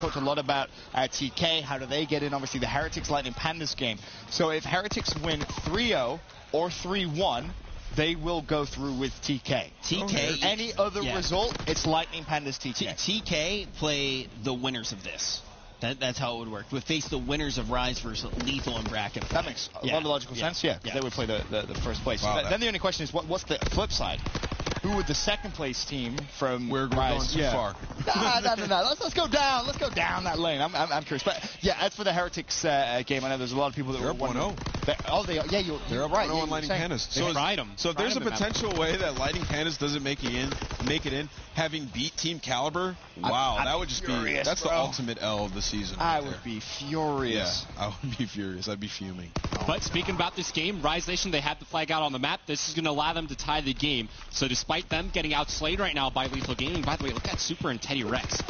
talked a lot about TK, how do they get in, obviously the Heretics Lightning Pandas game. So if Heretics win 3-0 or 3-1, they will go through with TK. TK. Any other result, it's Lightning Pandas TK. TK play the winners of this. That's how it would work. Would face the winners of Rise versus Lethal and Bracket. That makes a lot of logical sense, because they would play the first place. Wow, then the only question is, what's the flip side? Who would the second place team from We're Rise? going too far. No. Let's go down. Let's go down that lane. I'm curious. But yeah, as for the Heretics game, I know there's a lot of people that they're were wondering. They're up right. on Lightning Pandas. So if there's a potential way that Lightning Pandas doesn't make it in, having beat Team Caliber, wow, that would just be that's the ultimate L of the season. I would be furious. Yeah, I would be furious. I'd be fuming. But speaking about this game, Rise Nation, they had the flag out on the map. This is going to allow them to tie the game. So despite them getting outslayed right now by Lethal Gaming, by the way, look at Super and Teddy Rex.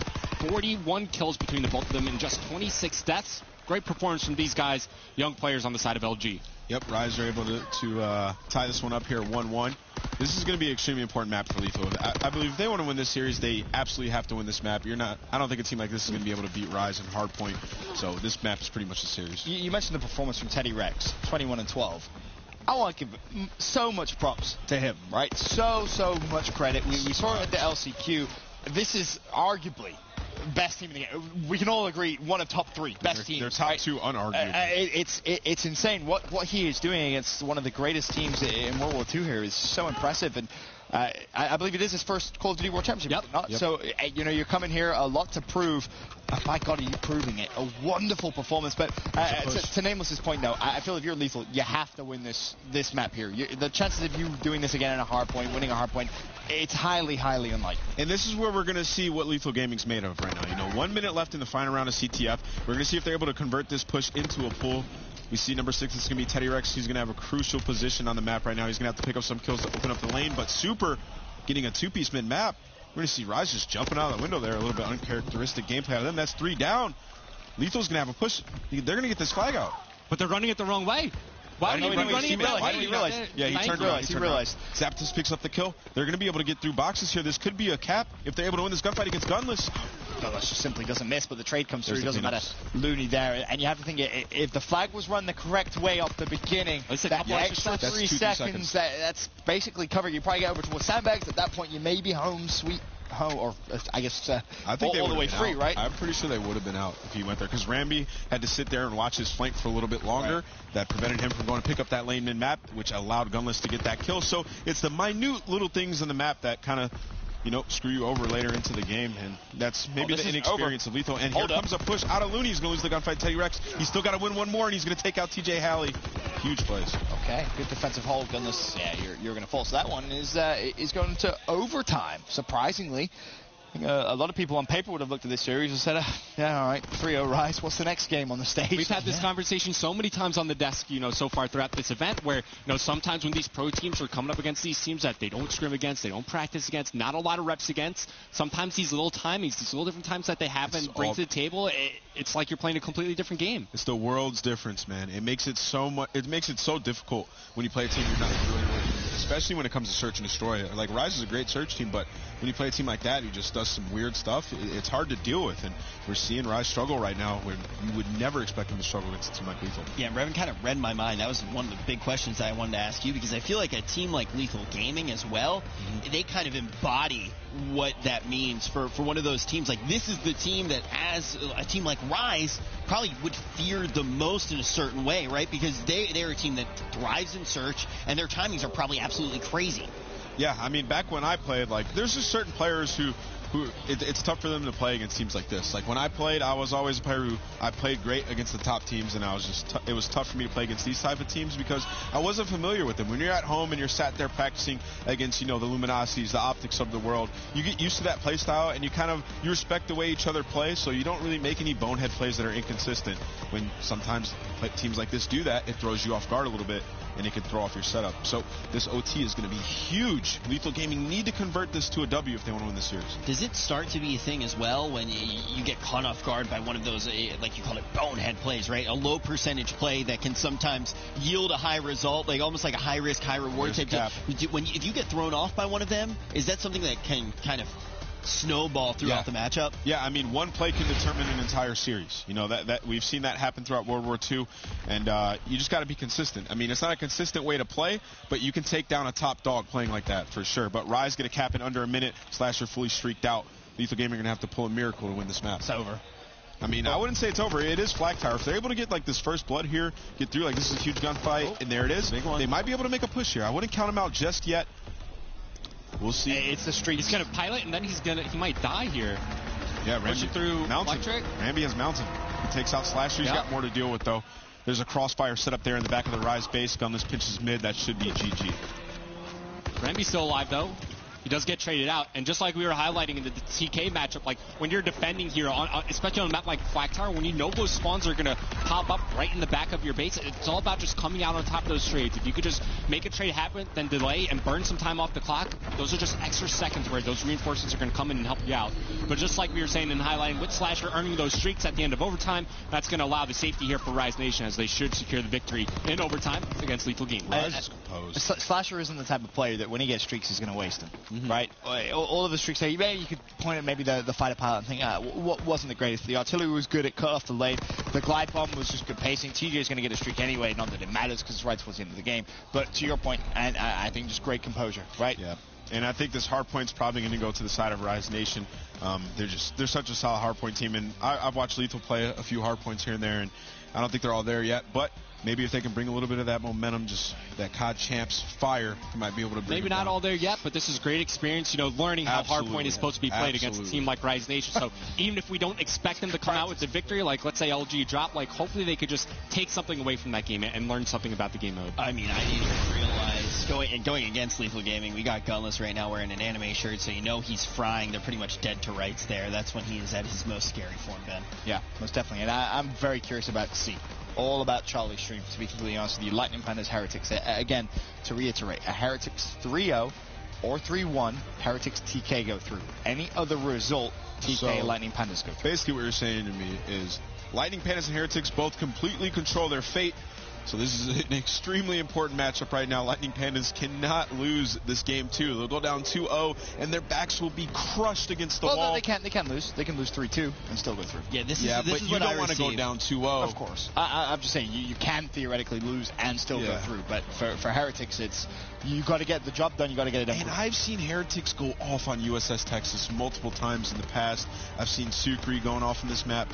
41 kills between the both of them and just 26 deaths. Great performance from these guys, young players on the side of LG. Yep, Rise are able to tie this one up here 1-1. This is going to be an extremely important map for Lethal. I believe if they want to win this series, they absolutely have to win this map. I don't think a team like this is going to be able to beat Rise and Hardpoint. So this map is pretty much the series. You mentioned the performance from Teddy Rex, 21-12. I want to give so much props to him, right? So much credit. We saw him at the LCQ. This is arguably best team in the game. We can all agree one of top three best teams. They're top two, unarguably. It's insane what he is doing against one of the greatest teams in World War II here is so impressive. And I believe it is his first Call of Duty World Championship. Yep. So you're coming here a lot to prove. My God, are you proving it? A wonderful performance. But to Nameless's point, no, I feel if you're Lethal, you have to win this map here. The chances of you doing this again in a hardpoint, winning a hardpoint, it's highly unlikely. And this is where we're going to see what Lethal Gaming's made of right now. 1 minute left in the final round of CTF. We're going to see if they're able to convert this push into a pull. We see number 6 is going to be Teddy Rex. He's going to have a crucial position on the map right now. He's going to have to pick up some kills to open up the lane. But Super getting a two-piece mid-map. We're going to see Rise just jumping out of the window there. A little bit uncharacteristic gameplay out of them. That's 3 down. Lethal's going to have a push. They're going to get this flag out. But they're running it the wrong way. Why did he realize? Yeah, he turned around. He realized. Zapdos picks up the kill. They're going to be able to get through boxes here. This could be a cap if they're able to win this gunfight against Gunless. Gunless just simply doesn't miss, but the trade comes through. It doesn't matter. Looney there. And you have to think, if the flag was run the correct way off the beginning, that extra 3 seconds, that's basically covered. You probably get over towards sandbags. At that point, you may be home sweet. Or I guess I think all the way free, out. right? I'm pretty sure they would have been out if he went there because Ramby had to sit there and watch his flank for a little bit longer. Right. That prevented him from going to pick up that lane mid-map, which allowed Gunless to get that kill. So it's the minute little things in the map that kind of, screw you over later into the game, and that's maybe the inexperience of Lethal. And here comes a push out of Looney. He's going to lose the gunfight. Teddy Rex. He's still got to win one more, and he's going to take out TJ Halley. Huge plays. Okay, good defensive hold. Gunless, you're going to fall. So that one is going to overtime. Surprisingly. I think a lot of people on paper would have looked at this series and said, yeah, all right, 3-0 Rise. What's the next game on the stage? We've had this conversation so many times on the desk, so far throughout this event where, sometimes when these pro teams are coming up against these teams that they don't scrim against, they don't practice against, not a lot of reps against, sometimes these little timings, these little different times that they have and bring to the table, it's like you're playing a completely different game. It's the world's difference, man. It makes it so difficult when you play a team you're not familiar with, especially when it comes to search and destroy. Like, Rise is a great search team, but when you play a team like that who just does some weird stuff, it's hard to deal with, and we're seeing Rise struggle right now where you would never expect them to struggle against a team like Lethal. Yeah, Revan kind of read my mind. That was one of the big questions that I wanted to ask you, because I feel like a team like Lethal Gaming as well, they kind of embody what that means for one of those teams. Like, this is the team that, as a team like Rise, probably would fear the most in a certain way, right? Because they're a team that thrives in search, and their timings are probably absolutely crazy. Yeah, I mean, back when I played, there's just certain players who it's tough for them to play against teams like this. Like, when I played, I was always a player who I played great against the top teams, and it was tough for me to play against these type of teams because I wasn't familiar with them. When you're at home and you're sat there practicing against, the Luminosities, the Optics of the world, you get used to that play style, and you respect the way each other play, so you don't really make any bonehead plays that are inconsistent. When sometimes teams like this do that, it throws you off guard a little bit, and it can throw off your setup. So this OT is going to be huge. Lethal Gaming need to convert this to a W if they want to win this series. Does it start to be a thing as well when you get caught off guard by one of those, like you call it, bonehead plays, right? A low percentage play that can sometimes yield a high result, like almost like a high risk, high reward type. If you get thrown off by one of them, is that something that can kind of snowball throughout the matchup. Yeah, I mean, one play can determine an entire series. You know, that we've seen that happen throughout World War II, and you just got to be consistent. I mean, it's not a consistent way to play, but you can take down a top dog playing like that for sure. But Rise going to cap in under a minute. Slasher fully streaked out. Lethal Gaming going to have to pull a miracle to win this map. It's over. I mean, I wouldn't say it's over. It is flag tower. If they're able to get like this first blood here, get through, like this is a huge gunfight, and there it is. They might be able to make a push here. I wouldn't count them out just yet. We'll see. It's the street. He's gonna pilot, and then he might die here. Yeah, Push it through Mountain. electric. Rambi has Mountain. He takes out Slasher. He's got more to deal with though. There's a crossfire set up there in the back of the Rise base. Gunless pinches mid. That should be GG. Rambi's still alive though. He does get traded out, and just like we were highlighting in the TK matchup, like when you're defending here, especially on a map like Flag Tower, when you know those spawns are going to pop up right in the back of your base, it's all about just coming out on top of those trades. If you could just make a trade happen, then delay and burn some time off the clock, those are just extra seconds where those reinforcements are going to come in and help you out. But just like we were saying and highlighting with Slasher earning those streaks at the end of overtime, that's going to allow the safety here for Rise Nation as they should secure the victory in overtime against Lethal Gaming. Rise is composed. Slasher isn't the type of player that when he gets streaks, he's going to waste them, right? All of the streaks, you could point at maybe the fighter pilot and think, what wasn't the greatest? The artillery was good, it cut off the lane. The glide bomb was just good pacing. TJ is going to get a streak anyway, not that it matters because it's right towards the end of the game. But to your point, and I think just great composure, right? Yeah. And I think this hardpoint's probably going to go to the side of Rise Nation. They're such a solid hardpoint team, and I've watched Lethal play a few hardpoints here and there, and I don't think they're all there yet, but maybe if they can bring a little bit of that momentum, just that COD Champs fire, they might be able to bring maybe not all there yet, but this is great experience, learning how hardpoint is supposed to be played against a team like Rise Nation. So even if we don't expect them to come out with the victory, like let's say LG drop, like hopefully they could just take something away from that game and learn something about the game mode. I mean, I didn't realize going against Lethal Gaming, we got Gunless right now wearing an anime shirt, so he's frying. They're pretty much dead to rights there. That's when he is at his most scary form, Ben. Yeah, most definitely. And I'm very curious about C. All about Charlie's stream, to be completely honest with you. Lightning Pandas, Heretics. Again, to reiterate, a Heretics 3-0 or 3-1, Heretics TK go through. Any other result, TK Lightning Pandas go through. Basically what you're saying to me is Lightning Pandas and Heretics both completely control their fate. So this is an extremely important matchup right now. Lightning Pandas cannot lose this game too. They'll go down 2-0, and their backs will be crushed against the wall. No, they can't lose. They can lose 3-2 and still go through. Yeah, this is but you don't want to go down 2-0. Of course. I'm just saying, you can theoretically lose and still go through. But for Heretics, you got to get the job done. You got to get it done. And I've seen Heretics go off on USS Texas multiple times in the past. I've seen Sucre going off on this map.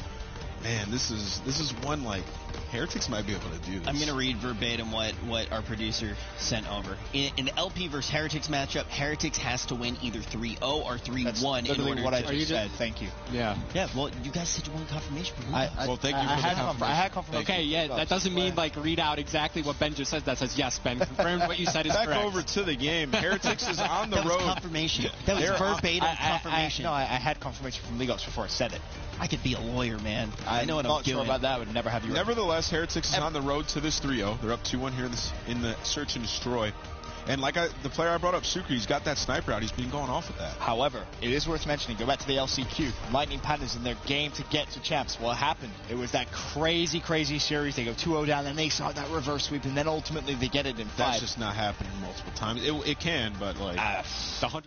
Man, this is one like Heretics might be able to do this. I'm going to read verbatim what our producer sent over. In the LP versus Heretics matchup, Heretics has to win either 3-0 or 3-1 in order what I to... just said. Thank you. Yeah. Yeah, well, you guys said you wanted confirmation. Well, thank you for the confirmation. I had confirmation. Okay, yeah, that doesn't mean read out exactly what Ben just said. That says, yes, Ben, confirmed what you said is correct. Back over to the game. Heretics is on the road. That was confirmation. That was verbatim confirmation. I had confirmation from Legos before I said it. I could be a lawyer, man. I know what I'm doing. Not sure about that. I would never have you. Nevertheless, Heretics is on the road to this 3-0. They're up 2-1 here in the search and destroy. And like the player I brought up, Sucre, he's got that sniper out. He's been going off with that. However, it is worth mentioning, go back to the LCQ. Lightning Pandas in their game to get to champs. What happened? It was that crazy, crazy series. They go 2-0 down, and they saw that reverse sweep, and then ultimately they get it in 5. That's just not happening multiple times. It can, but like... the 100Sniper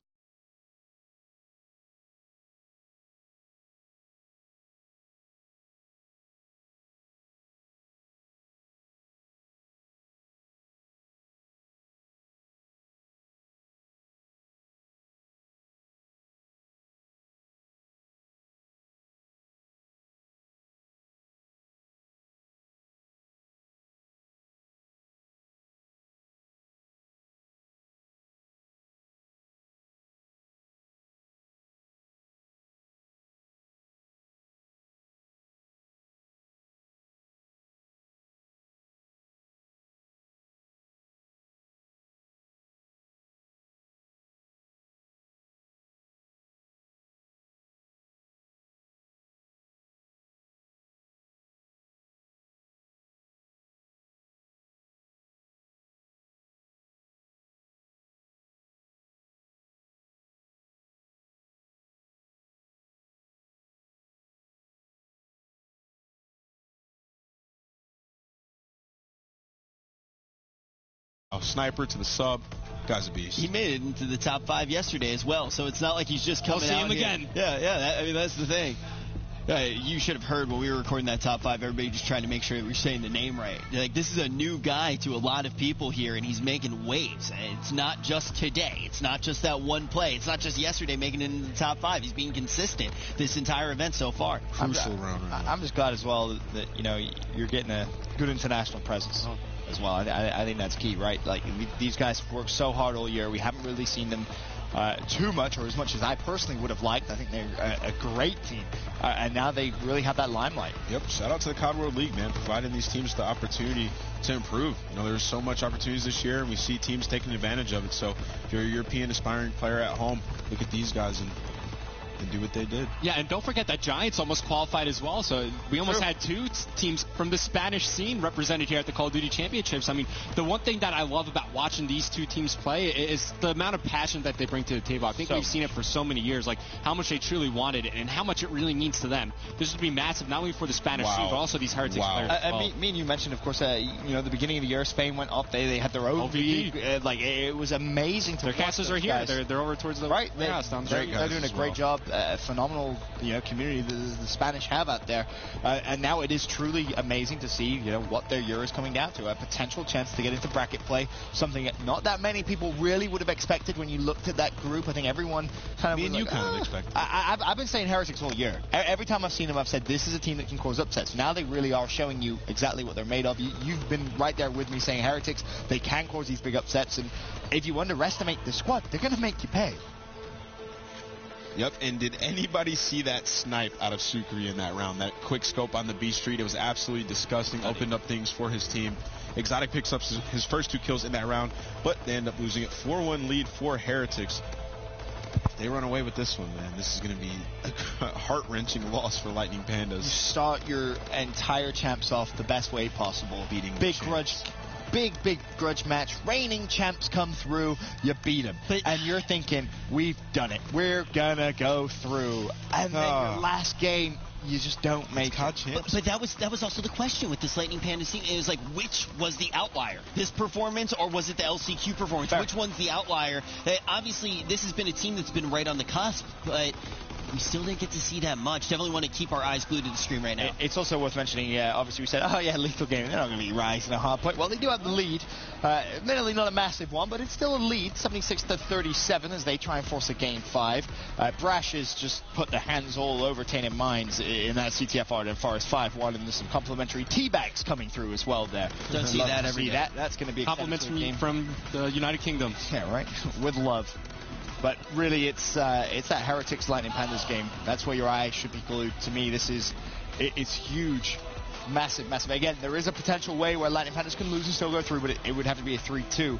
to the sub. Guy's a beast. He made it into the top 5 yesterday as well, so it's not like he's just coming out. We'll see him again. Yeah. I mean, that's the thing. You should have heard when we were recording that top 5, everybody just trying to make sure that we're saying the name right. Like, this is a new guy to a lot of people here, and he's making waves. And it's not just today. It's not just that one play. It's not just yesterday making it into the top 5. He's being consistent this entire event so far. Crucial round. I'm just glad as well that you're getting a good international presence as well. I think that's key, right? Like, these guys have worked so hard all year. We haven't really seen them too much, or as much as I personally would have liked. I think they're a great team, and now they really have that limelight. Yep, shout out to the COD World League, man, providing these teams the opportunity to improve. There's so much opportunities this year, and we see teams taking advantage of it. So if you're a European aspiring player at home, look at these guys and do what they did. Yeah, and don't forget that Giants almost qualified as well, so we almost had 2 teams from the Spanish scene represented here at the Call of Duty Championships. I mean, the one thing that I love about watching these 2 teams play is the amount of passion that they bring to the table. I think we've seen it for so many years, like how much they truly wanted it and how much it really means to them. This would be massive, not only for the Spanish scene, but also these Heretics players. Me and you mentioned, of course, the beginning of the year, Spain went up. They had their own league. It was amazing to watch. Their casters are here. They're over towards the right. warehouse down there. They're doing a great job. Phenomenal community the Spanish have out there, and now it is truly amazing to see what their year is coming down to, a potential chance to get into bracket play, something that not that many people really would have expected when you looked at that group. I think everyone kind of expected. I've been saying Heretics all year. Every time I've seen them, I've said this is a team that can cause upsets. Now they really are showing you exactly what they're made of. You've been right there with me saying Heretics, they can cause these big upsets, and if you underestimate the squad, they're going to make you pay. Yep, and did anybody see that snipe out of Sukri in that round? That quick scope on the B Street, it was absolutely disgusting, opened up things for his team. Exotic picks up his first 2 kills in that round, but they end up losing it. 4-1 lead for Heretics. They run away with this one, man. This is going to be a heart-wrenching loss for Lightning Pandas. You start your entire champs off the best way possible. Beating big grudge. Big grudge match. Reigning champs come through. You beat them. And you're thinking, we've done it. We're going to go through. And then your last game, you just don't make it. But that was also the question with this Lightning Pandas team. It was like, which was the outlier? This performance, or was it the LCQ performance? Fair. Which one's the outlier? Obviously, this has been a team that's been right on the cusp, but we still didn't get to see that much. Definitely want to keep our eyes glued to the screen right now. It's also worth mentioning, obviously we said, Lethal Gaming, they're not going to be rising a hard point. Well, they do have the lead. Admittedly not a massive one, but it's still a lead, 76-37 as they try and force a game 5. Brash has just put their hands all over Tainted Minds in that CTFR and Forest 5-1, and there's some complimentary teabags coming through as well there. Don't see that every day. That's going to be compliments from the United Kingdom. Yeah, right. With love. But really, it's that Heretics Lightning Pandas game. That's where your eye should be glued. To me, it's huge. Massive. Again, there is a potential way where Lightning Pandas can lose and still go through, but it would have to be a 3-2.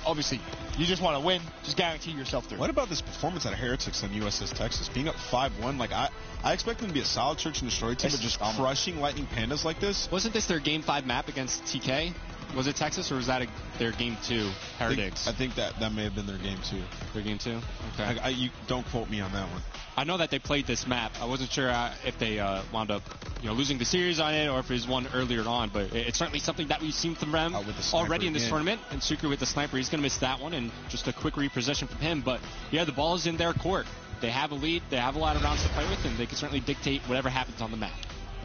Obviously, you just want to win. Just guarantee yourself through. What about this performance out of Heretics on USS Texas? Being up 5-1, like I expect them to be a solid search and destroy team, but just crushing Lightning Pandas like this. Wasn't this their Game 5 map against TK? Was it Texas, or was that their Game 2, Heretics? I think that may have been their Game 2. Their Game 2? Okay. You don't quote me on that one. I know that they played this map. I wasn't sure if they wound up losing the series on it or if it was one earlier on, but it's certainly something that we've seen from them already in this tournament. And Sukri with the sniper, he's going to miss that one, and just a quick repossession from him. But, yeah, the ball is in their court. They have a lead. They have a lot of rounds to play with, and they can certainly dictate whatever happens on the map.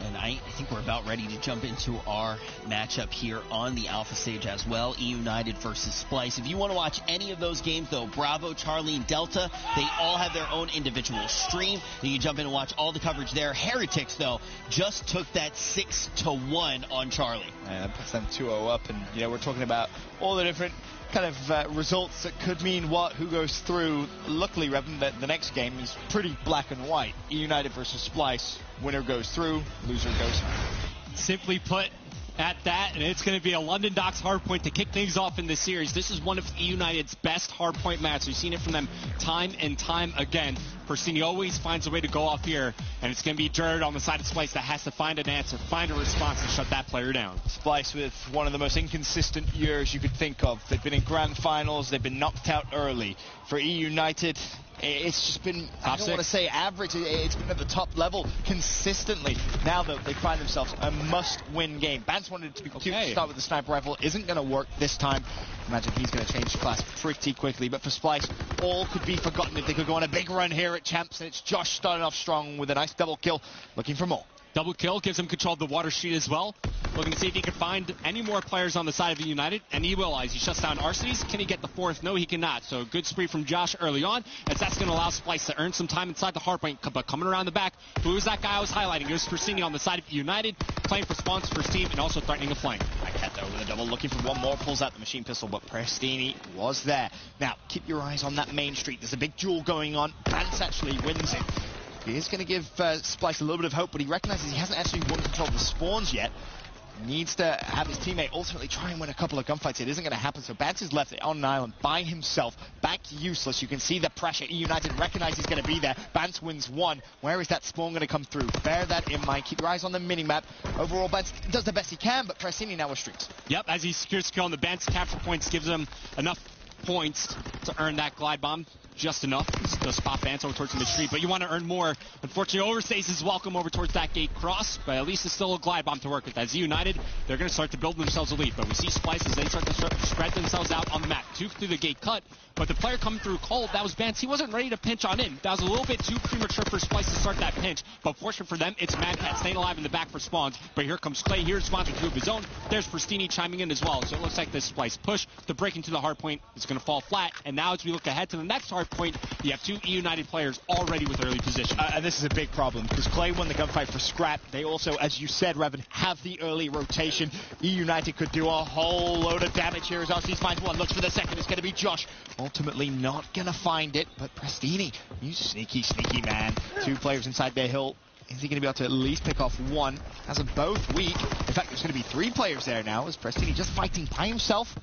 And I think we're about ready to jump into our matchup here on the Alpha stage as well. E United versus Splice. If you want to watch any of those games, though, Bravo, Charlie, and Delta, they all have their own individual stream. You can jump in and watch all the coverage there. Heretics, though, just took that 6-1 on Charlie. Yeah, that puts them 2-0 up. And, we're talking about all the different kind of results that could mean who goes through. Luckily, Revan, the next game is pretty black and white. E United versus Splice. Winner goes through, loser goes. Simply put, at that, and it's going to be a London Docks hardpoint to kick things off in this series. This is one of E United's best hardpoint matches. We've seen it from them time and time again. Persini always finds a way to go off here, and it's going to be Jerd on the side of Splice that has to find an answer, find a response, and shut that player down. Splice with one of the most inconsistent years you could think of. They've been in grand finals, they've been knocked out early. For E United, it's just been, I don't want to say average, it's been at the top level consistently. Now, though, they find themselves a must-win game. Bance wanted to start with the sniper rifle. Isn't going to work this time. Imagine he's going to change class pretty quickly. But for Splice, all could be forgotten if they could go on a big run here at Champs. And it's Josh starting off strong with a nice double kill, looking for more. Double kill gives him control of the water sheet as well. Looking to see if he can find any more players on the side of United, and he will as he shuts down Arsenes. Can he get the fourth? No, he cannot. So good spree from Josh early on, as that's going to allow Splice to earn some time inside the hardpoint. But coming around the back, who is that guy I was highlighting? It was Persini on the side of United, playing for spawns for his team, and also threatening a flank. Keto with a double, looking for one more, pulls out the machine pistol, but Prestini was there. Now, keep your eyes on that main street. There's a big duel going on. Bance actually wins it. He is going to give Splice a little bit of hope, but he recognizes he hasn't actually won control of the spawns yet. He needs to have his teammate ultimately try and win a couple of gunfights. It isn't going to happen, so Bance is left on an island by himself, back useless. You can see the pressure. United recognize he's going to be there. Bance wins one. Where is that spawn going to come through? Bear that in mind. Keep your eyes on the mini-map. Overall, Bance does the best he can, but Prestini now with streaks. Yep, as he secures kill on the Bance capture points, gives him enough points to earn that glide bomb. Just enough to spot Bance over towards the mid-street, but you want to earn more. Unfortunately, overstays his welcome over towards that gate cross, but at least it's still a glide bomb to work with. As United, they're going to start to build themselves a lead, but we see Splice as they start to spread themselves out on the map. Two through the gate cut, but the player coming through cold, that was Bance. He wasn't ready to pinch on in. That was a little bit too premature for Splice to start that pinch, but fortunate for them, it's Mad Cat staying alive in the back for spawns, but here comes Clay. Here's spawns with two of his own. There's Prestini chiming in as well, so it looks like this Splice push to break into the hard point is going to fall flat, and now as we look ahead to the next hard point, you have two E-United players already with early position. And this is a big problem, because Clay won the gunfight for scrap. They also, as you said, Revan, have the early rotation. E-United could do a whole load of damage here as Arsenes finds one, looks for the second. It's going to be Josh. Ultimately not going to find it, but Prestini, he's sneaky, sneaky man. Two players inside their hill. Is he going to be able to at least pick off one? Has them both weak. In fact, there's going to be three players there now, as Prestini just fighting by himself.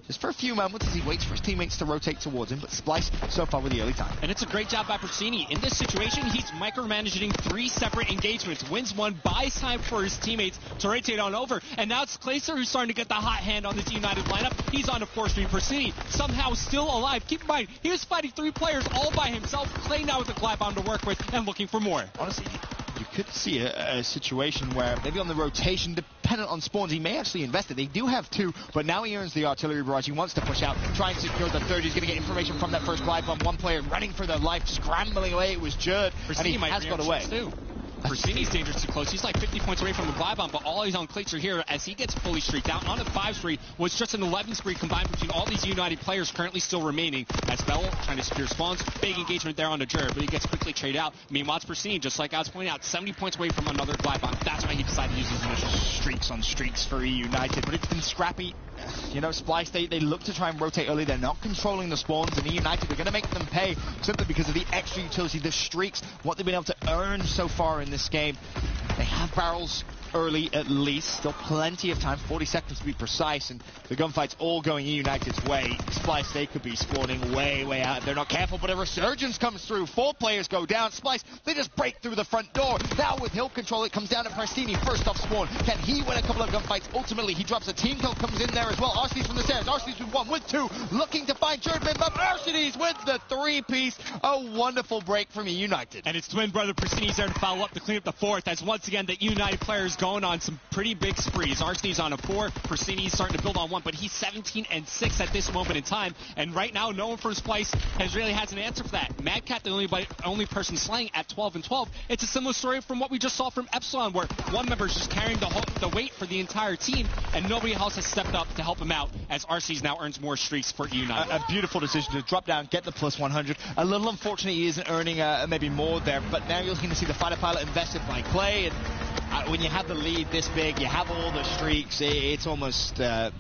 Just for a few moments as he waits for his teammates to rotate towards him, but Splice so far with the early time. And it's a great job by Persini. In this situation, he's micromanaging three separate engagements. Wins one, buys time for his teammates to rotate on over. And now it's Clayster who's starting to get the hot hand on this United lineup. He's on to 4th Street. Persini somehow still alive. Keep in mind, he was fighting three players all by himself. Clay now with a glide bomb to work with and looking for more. Honestly, you could see a situation where maybe on the rotation, dependent on spawns, he may actually invest it. They do have two, but now he earns the artillery barrage. He wants to push out, try and secure the third. He's going to get information from that first glide bomb. One player running for their life, scrambling away. It was Jerd, and he has got away. Too. Persini's dangerously close. He's like 50 points away from the glide bomb, but all he's on Clayster here as he gets fully streaked out. On a 5 streak was just an 11 streak combined between all these United players currently still remaining. As Bell trying to secure spawns. Big engagement there on the Jerd, but he gets quickly traded out. Meanwhile, it's Persini, just like I was pointing out, 70 points away from another glide bomb. That's why he decided to use his initial. Streaks on streaks for E-United, but it's been scrappy. You know, Splice, they look to try and rotate early. They're not controlling the spawns, and E-United are going to make them pay simply because of the extra utility, the streaks, what they've been able to earn so far in this game. They have barrels early at least. Still plenty of time, 40 seconds to be precise, and the gunfight's all going E-United's way. Splice, they could be spawning way, way out if they're not careful, but a resurgence comes through. 4 players go down. Splice, they just break through the front door. Now with hill control, it comes down to Prestini, first off spawn. Can he win a couple of gunfights? Ultimately, he drops a team kill, comes in there as well. Arsenes from the stairs. Arsenes with 1, with 2, looking to find Jerdman, but Arsenes with the 3-piece. A wonderful break from E-United. And his twin brother Persini's there to follow up to clean up the 4th, as once again the United players going on some pretty big sprees. Arsenes on a 4, Persini's starting to build on 1, but he's 17-6 at this moment in time, and right now no one from Splice has an answer for that. Mad Cat, the only person slaying at 12-12. It's a similar story from what we just saw from Epsilon, where one member is just carrying the weight for the entire team, and nobody else has stepped up to help him out, as Arsenes now earns more streaks for United. A beautiful decision to drop down, get the plus 100. A little unfortunate he isn't earning maybe more there, but now you're looking to see the fighter pilot invested by Clay, and when you have the lead this big, you have all the streaks, it's almost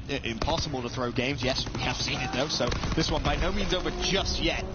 impossible to throw games. Yes, we have seen it though, so this one by no means over just yet.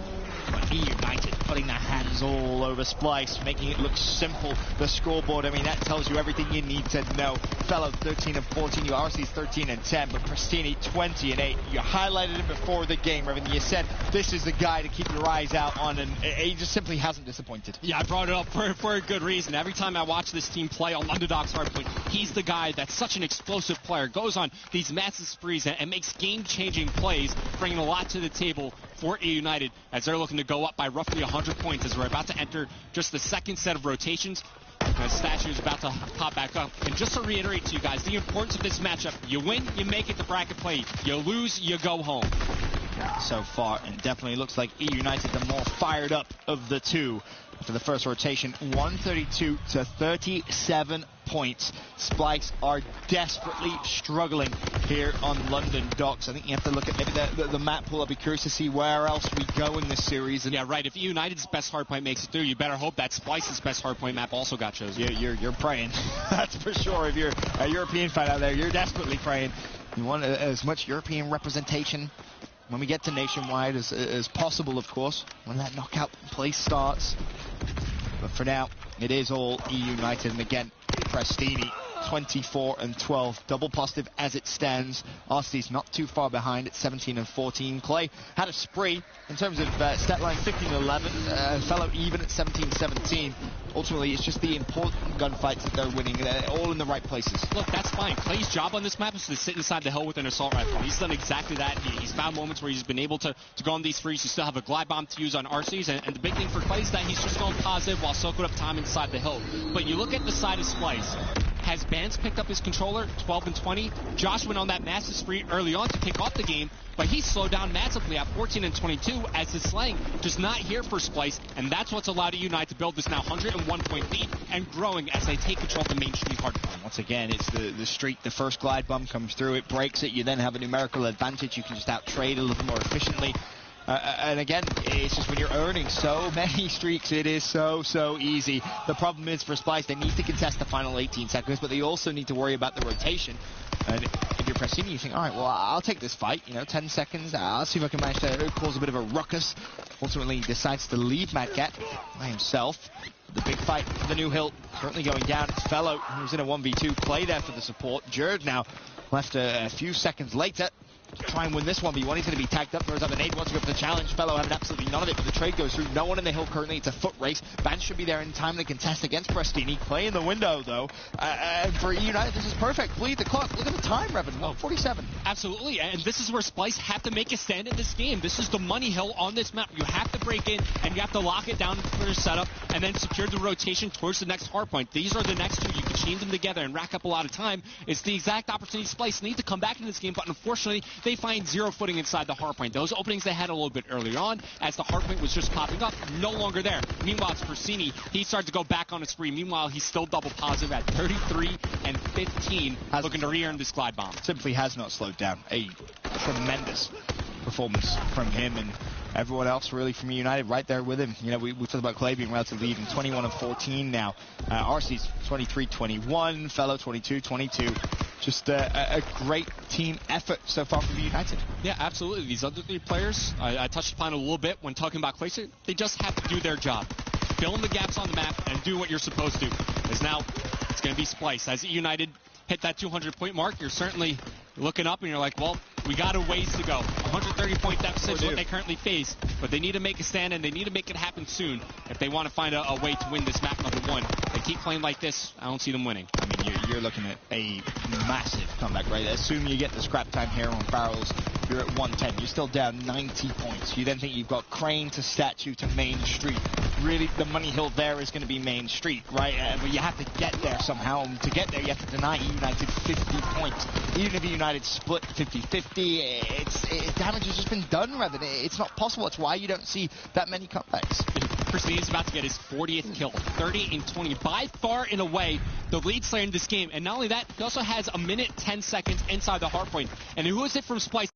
But E-United putting their hands all over Splice, making it look simple. The scoreboard, I mean, that tells you everything you need to know. Fellow 13 and 14, you RC's 13 and 10, but Pristini 20 and 8. You highlighted it before the game, Revan. You said this is the guy to keep your eyes out on, and he just simply hasn't disappointed. Yeah, I brought it up for a good reason. Every time I watch this team play on Underdog's hardpoint, he's the guy that's such an explosive player, goes on these massive sprees and makes game-changing plays, bringing a lot to the table for E United as they're looking to go up by roughly 100 points as we're about to enter just the second set of rotations. As Statue is about to pop back up. And just to reiterate to you guys, the importance of this matchup, you win, you make it to bracket play. You lose, you go home. So far, and definitely looks like E United the more fired up of the two. For the first rotation, 132 to 37 points. Splice are desperately struggling here on London Docks. I think you have to look at maybe the map pool. I'll be curious to see where else we go in this series. And yeah, right. If United's best hardpoint makes it through, you better hope that Splice's best hardpoint map also got chosen. You're praying. That's for sure. If you're a European fan out there, you're desperately praying. You want as much European representation when we get to nationwide as possible, of course, when that knockout play starts. But for now, it is all E United. And again, Prestini, 24 and 12, double positive as it stands. RC's not too far behind at 17 and 14. Clay had a spree in terms of stat line, 15 and 11. Fellow even at 17-17. Ultimately, it's just the important gunfights that they're winning. They're all in the right places. Look, that's fine. Clay's job on this map is to sit inside the hill with an assault rifle. He's done exactly that. He's found moments where he's been able to go on these frees. You still have a glide bomb to use on RC's, and the big thing for Clay is that he's just going positive while soaking up time inside the hill. But you look at the side of Splice. Has Bans picked up his controller, 12 and 20? Josh went on that massive spree early on to kick off the game, but he slowed down massively at 14 and 22 as the slang just not here for Splice, and that's what's allowed Unite to build this now 101-point lead and growing as they take control of the Main Street hardpoint. Once again, it's the streak. The first glide bomb comes through, it breaks it. You then have a numerical advantage. You can just out-trade a little more efficiently. And again, it's just when you're earning so many streaks, it is so easy. The problem is for Splice, they need to contest the final 18 seconds, but they also need to worry about the rotation. And if you're Prestini, you think, all right, well, I'll take this fight, 10 seconds. I'll see if I can manage to cause a bit of a ruckus. Ultimately, he decides to leave Madcat by himself. The big fight for the new hill currently going down. It's Fellow, who's in a 1v2, play there for the support. Jerd now left a few seconds later. Try and win this 1v1. He's going to be tagged up. Throws up an 8. Wants to go for the challenge. Fellow having absolutely none of it, but the trade goes through. No one in the hill currently. It's a foot race. Vance should be there in time to contest against Prestini. Clay in the window, though. For United, this is perfect. Bleed the clock. Look at the time, Revan. 1:47. Absolutely, and this is where Splice have to make a stand in this game. This is the money hill on this map. You have to break in, and you have to lock it down for your setup, and then secure the rotation towards the next hardpoint. These are the next two. You can chain them together and rack up a lot of time. It's the exact opportunity Splice need to come back in this game, but unfortunately, they find zero footing inside the hardpoint. Those openings they had a little bit earlier on, as the hardpoint was just popping up, no longer there. Meanwhile, it's Prestini. He starts to go back on a spree. Meanwhile, he's still double positive at 33 and 15, looking to re-earn this glide bomb. Simply has not slowed down. A tremendous performance from him and everyone else really from United right there with him. We talked about Clay being relatively even, 21 and 14 now. RC's 23-21, Fellow 22-22. Just a great team effort so far from United. Yeah, absolutely. These other three players, I touched upon it a little bit when talking about Clay, they just have to do their job. Fill in the gaps on the map and do what you're supposed to. Because now it's going to be Splice. As United hit that 200-point mark, you're certainly looking up and you're like, well, we got a ways to go. 130-point deficit is what they currently face, but they need to make a stand and they need to make it happen soon if they want to find a way to win this map number one. They keep playing like this, I don't see them winning. I mean, you're looking at a massive comeback, right? Assume you get the scrap time here on barrels, you're at 110. You're still down 90 points. You then think you've got Crane to Statue to Main Street. Really, the money hill there is going to be Main Street, right? But you have to get there somehow. And to get there, you have to deny United 50 points. Even if United split 50-50, damage has just been done, Revan. It's not possible. That's why you don't see that many comebacks. Pristini's about to get his 40th kill, 30 and 20. By far and away, the lead slayer in this game. And not only that, he also has a minute 10 seconds inside the hardpoint. And who is it from Splice?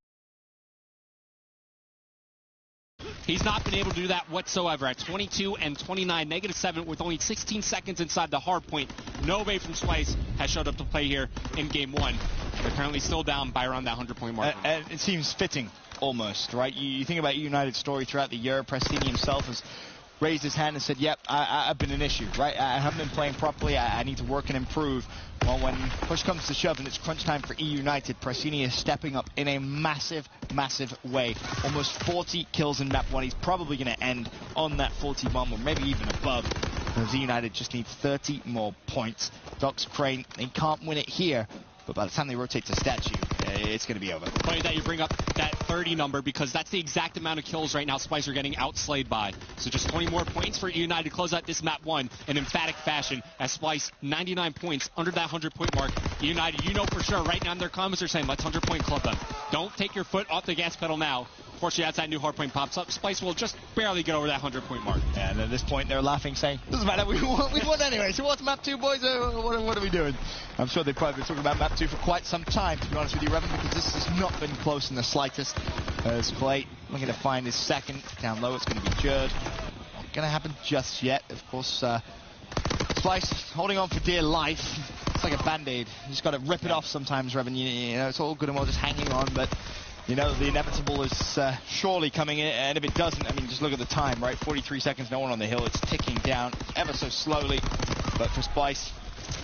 He's not been able to do that whatsoever at 22 and 29, -7 with only 16 seconds inside the hard point. Nobody from Splice has showed up to play here in game one. They're currently still down by around that 100-point mark. And it seems fitting, almost, right? You think about United's story throughout the year. Prestini himself has raised his hand and said, yep, I've been an issue, right? I haven't been playing properly. I need to work and improve. Well, when push comes to shove and it's crunch time for E United, Prestini is stepping up in a massive, massive way. Almost 40 kills in map 1. He's probably going to end on that 41 or maybe even above. Because E United just need 30 more points. Docs Crane, they can't win it here. But by the time they rotate to statue, it's going to be over. Funny that you bring up that 30 number, because that's the exact amount of kills right now Spice are getting outslayed by. So just 20 more points for United to close out this map 1 in emphatic fashion, as Spice 99 points under that 100-point mark. United, you know for sure, right now in their comments are saying, let's 100-point club them. Don't take your foot off the gas pedal now. Fortunately, as that new hardpoint pops up, Spice will just barely get over that 100-point mark. And at this point, they're laughing, saying, doesn't matter, we won anyway. So what's map 2, boys? What are we doing? I'm sure they've probably been talking about map 2 for quite some time, to be honest with you, Revan, because this has not been close in the slightest. As Clay looking to find his second. Down low, it's going to be Jerd. Not going to happen just yet. Of course, Spice holding on for dear life. It's like a Band-Aid. You just got to rip it off sometimes, Revan. You know, it's all good and well just hanging on, but you know, the inevitable is surely coming in, and if it doesn't, I mean, just look at the time, right? 43 seconds, no one on the hill. It's ticking down ever so slowly. But for Spice,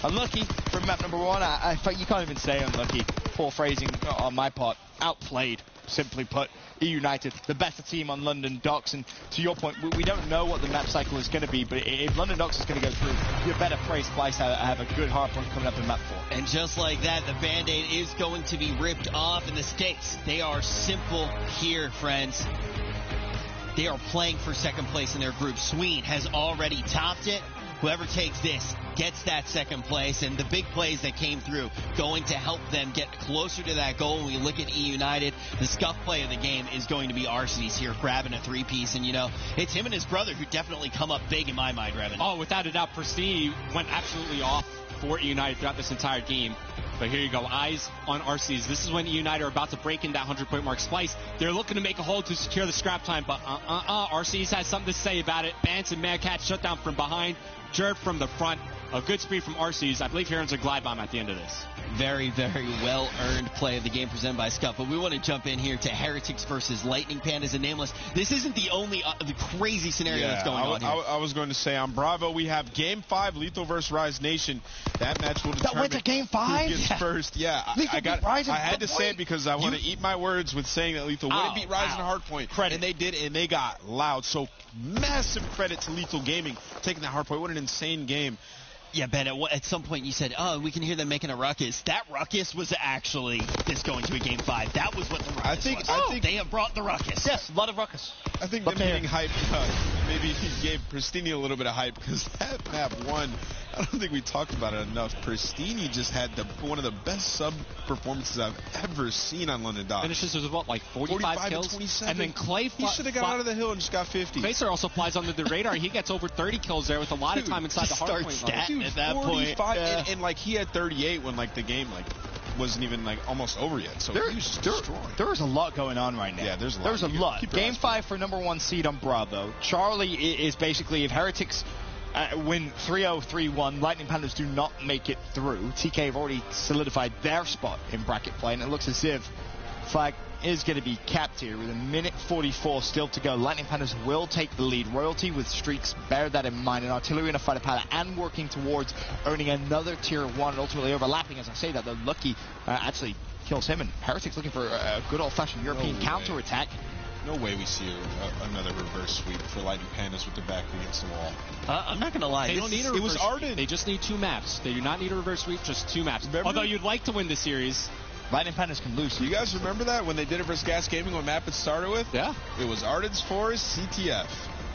unlucky from map number 1. You can't even say unlucky. Poor phrasing on my part. Outplayed, simply put. E United, the better team on London Docks, and to your point, we don't know what the map cycle is going to be, but if London Docks is going to go through, you better pray Spice have a good hardpoint coming up in map 4. And just like that, the Band-Aid is going to be ripped off, and the stakes, they are simple here, friends. They are playing for second place in their group. Sween has already topped it. Whoever takes this gets that second place, and the big plays that came through going to help them get closer to that goal. When we look at E United, the scuff play of the game is going to be Arcedy's here, grabbing a 3-piece, and you know, it's him and his brother who definitely come up big in my mind, Revan. Oh, without a doubt, Prestini went absolutely off for E United throughout this entire game. But here you go, eyes on Arcedy's. This is when E United are about to break in that 100-point mark. Spice, they're looking to make a hold to secure the scrap time, but Arcedy's has something to say about it. Bance and Madcat shut down from behind. Jerd from the front. A good speed from Arcedy's. I believe Heron's a glide bomb at the end of this. Very, very well-earned play of the game presented by Scuff. But we want to jump in here to Heretics versus Lightning Pandas and Nameless. This isn't the only the crazy scenario that's going on here. I was going to say on Bravo, we have Game 5, Lethal versus Rise Nation. That match will determine that went to Game 5? who gets first. Yeah, I had to say it because I want to eat my words with saying that Lethal wouldn't beat Rise in Hardpoint. Credit. And they did, and they got loud. So massive credit to Lethal Gaming taking that Hardpoint. What an insane game. Yeah, Ben, at some point you said, oh, we can hear them making a ruckus. That ruckus was actually this going to a Game 5. That was what the ruckus was. I think they have brought the ruckus. Yes, a lot of ruckus. I think them getting hype maybe he gave Prestini a little bit of hype, because that map 1, I don't think we talked about it enough. Prestini just had one of the best sub performances I've ever seen on London Docks. Finishes with what, like 45 kills? 27. And then Clay he should have got out of the hill and just got 50. Clayster also flies under the radar. He gets over 30 kills there with a lot of time inside the hardpoint line. At that point, and like he had 38 when like the game like wasn't even like almost over yet. So he was just destroying. There is a lot going on right now. Yeah, there's a lot. There's a lot. Game 5 for number 1 seed on Bravo. Charlie is basically, if Heretics win 3-0, 3-1, Lightning Pandas do not make it through. TK have already solidified their spot in bracket play, and it looks as if flag is going to be capped here with a minute 44 still to go. Lightning Pandas will take the lead. Royalty with streaks, bear that in mind. And Artillery and a fighter pilot, and working towards earning another tier 1, and ultimately overlapping. As I say that, though, Lucky actually kills him, and Heretics looking for a good old-fashioned European counter-attack. No way we see another reverse sweep for Lightning Pandas with their back against the wall. I'm not going to lie. They don't need a reverse sweep. They just need 2 maps. They do not need a reverse sweep, just 2 maps. Remember? Although you'd like to win this series. Lightning Pandas can lose. You guys remember that when they did it versus Gas Gaming, what map it started with? Yeah. It was Arden's Forest, CTF.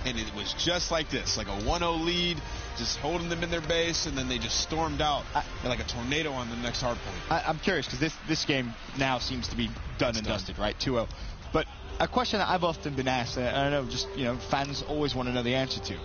And it was just like this, like a 1-0 lead, just holding them in their base, and then they just stormed out like a tornado on the next hard point. I'm curious, because this game now seems to be done and dusted, right? 2-0. But a question that I've often been asked, and I know just, fans always want to know the answer to.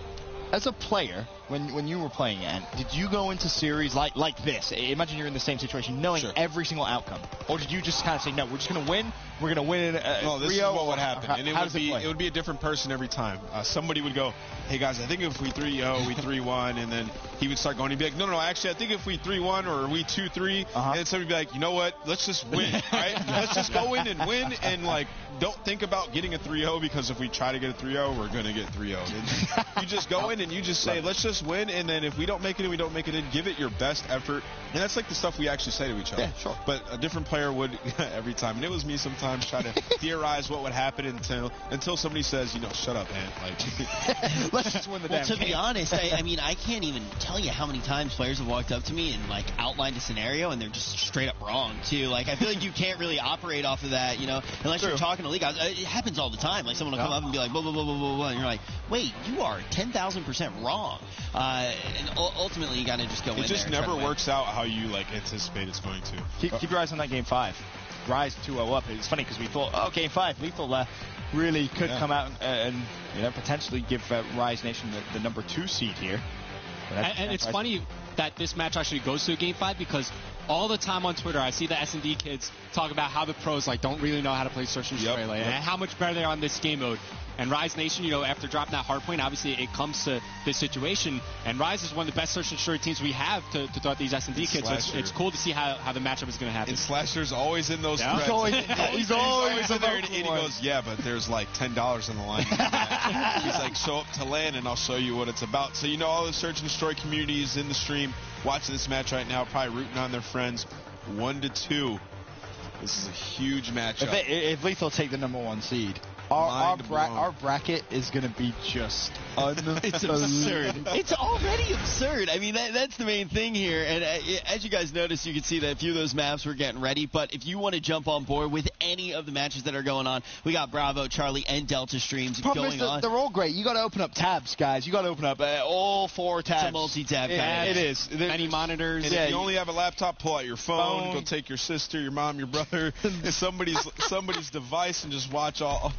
As a player, when you were playing, Ant, did you go into series like this? Imagine you're in the same situation, knowing every single outcome, or did you just kind of say, no, we're just going to win? We're going to win no, this is what would happen, and it would be a different person every time. Somebody would go, hey guys, I think if we 3-0, we 3-1, and then he would start going. He'd be like, no, actually, I think if we 3-1 or we 2-3, and then somebody would be like, you know what? Let's just win, right? Let's just go in and win, and like don't think about getting a 3-0 because if we try to get a 3-0, we're going to get 3-0. You just go in and you just say, let's just win, and then if we don't make it in, we don't make it in. Give it your best effort, and that's like the stuff we actually say to each other. Yeah, sure. But a different player would every time, and it was me sometimes trying to theorize what would happen until somebody says, shut up, man. Like, let's just win the damn game. To be honest, I mean, I can't even tell you how many times players have walked up to me and like outlined a scenario, and they're just straight up wrong too. Like, I feel like you can't really operate off of that, unless you're talking to league guys. It happens all the time. Like, someone will come up and be like, blah, blah, blah, blah, blah, blah, and you're like, wait, you are 10,000% wrong. And ultimately, you got to just go in there. It just never works out how you like anticipate it's going to. Keep your eyes on that game 5. Rise 2-0 up. It's funny because we thought, game 5, Lethal really could come out and potentially give Rise Nation the number 2 seed here. And it's funny that this match actually goes to a game 5 because all the time on Twitter I see the S&D kids talk about how the pros don't really know how to play Search and Destroy and how much better they are on this game mode. And Rise Nation, after dropping that hard point, obviously it comes to this situation. And Rise is one of the best Search and Destroy teams we have to throw out these S&D kids. So it's cool to see how the matchup is going to happen. And Slasher's always in those threads. He's always in there. And he goes, yeah, but there's like $10 on the line. He's like, show up to LAN and I'll show you what it's about. So all the Search and Destroy community is in the stream watching this match right now, probably rooting on their friends. 1-2. This is a huge matchup. If Lethal take the number 1 seed, our bracket is going to be just it's absurd. It's already absurd. I mean, that's the main thing here. And as you guys notice, you can see that a few of those maps were getting ready. But if you want to jump on board with any of the matches that are going on, we got Bravo, Charlie, and Delta streams going on. They're all great. You got to open up tabs, guys. You got to open up all 4 tabs. It's a multi-tab. It is. Many monitors. And if you only have a laptop, pull out your phone. Go take your sister, your mom, your brother, somebody's device, and just watch all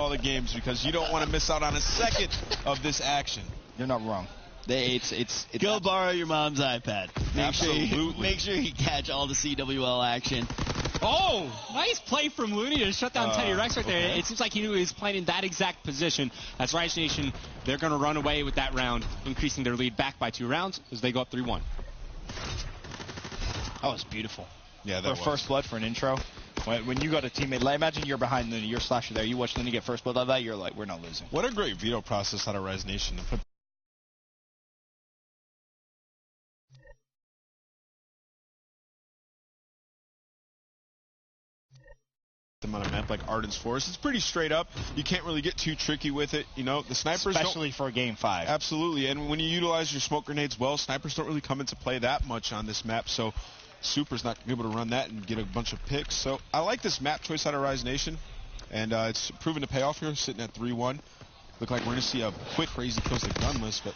the games because you don't want to miss out on a second of this action. You're not wrong. It's Go borrow your mom's iPad. Absolutely. Make sure you catch all the CWL action. Oh, nice play from Looney to shut down Teddy Rex right there. It seems like he knew he was playing in that exact position. As Rise Nation, they're going to run away with that round, increasing their lead back by 2 rounds as they go up 3-1. That was beautiful. Yeah, that was. First blood for an intro. When you got a teammate, imagine you're behind Looney, you're Slasher there, you watch Looney get first blood like that, you're like, we're not losing. What a great veto process out of Rise Nation to put them on a map like Arden's Forest. It's pretty straight up. You can't really get too tricky with it. The snipers especially for game 5. Absolutely. And when you utilize your smoke grenades well, snipers don't really come into play that much on this map. So Super's not going to be able to run that and get a bunch of picks. So I like this map choice out of Rise Nation. And it's proven to pay off here, sitting at 3-1. Look like we're going to see a quick crazy kills like gunless, but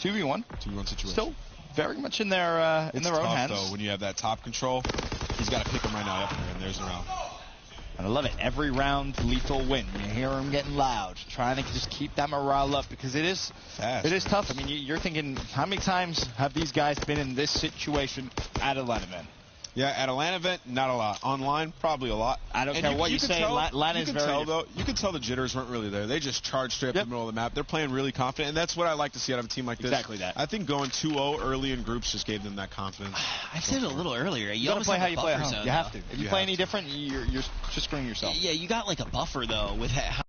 2v1. 2v1 situation. Still very much in their own hands. Though, when you have that top control, he's got to pick him right now. Yep, and there's the round. And I love it. Every round, Lethal win. You hear him getting loud, trying to just keep that morale up because it is fast. It is tough. I mean, you're thinking, how many times have these guys been in this situation at a LAN event? Yeah, at a LAN event, not a lot. Online, probably a lot. I don't care what you say. LAN is very. You can tell the jitters weren't really there. They just charged straight up the middle of the map. They're playing really confident, and that's what I like to see out of a team like this. Exactly that. I think going 2-0 early in groups just gave them that confidence. I said it a little earlier. You got to play how you play at home. Zone, you have to. If you play any different, you're just screwing yourself. Yeah, you got like a buffer though with how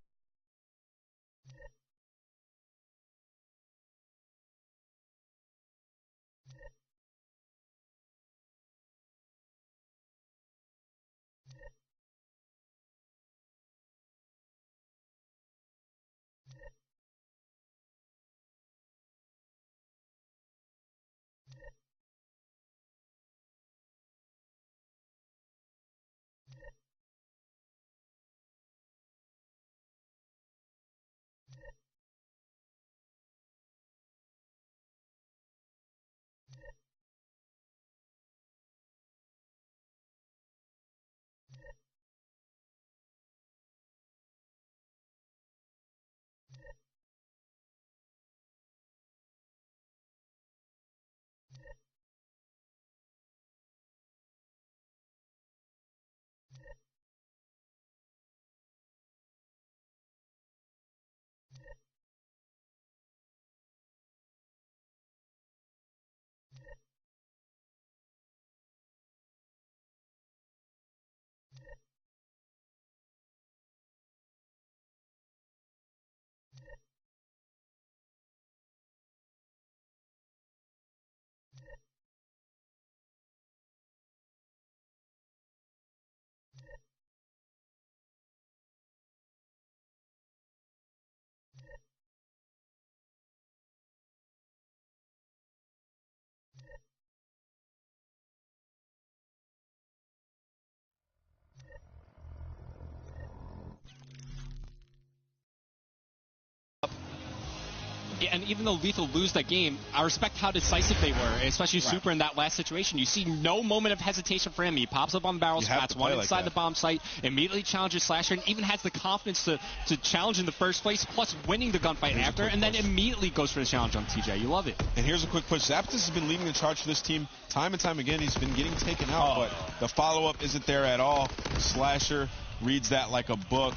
And even though Lethal lose that game, I respect how decisive they were, especially Super in that last situation. You see no moment of hesitation for him. He pops up on barrel spats, one inside like the bomb site, immediately challenges Slasher, and even has the confidence to challenge in the first place, plus winning the gunfight after, and then immediately goes for the challenge on TJ. You love it. And here's a quick push. Zapdos has been leading the charge for this team time and time again. He's been getting taken out, but the follow-up isn't there at all. Slasher reads that like a book.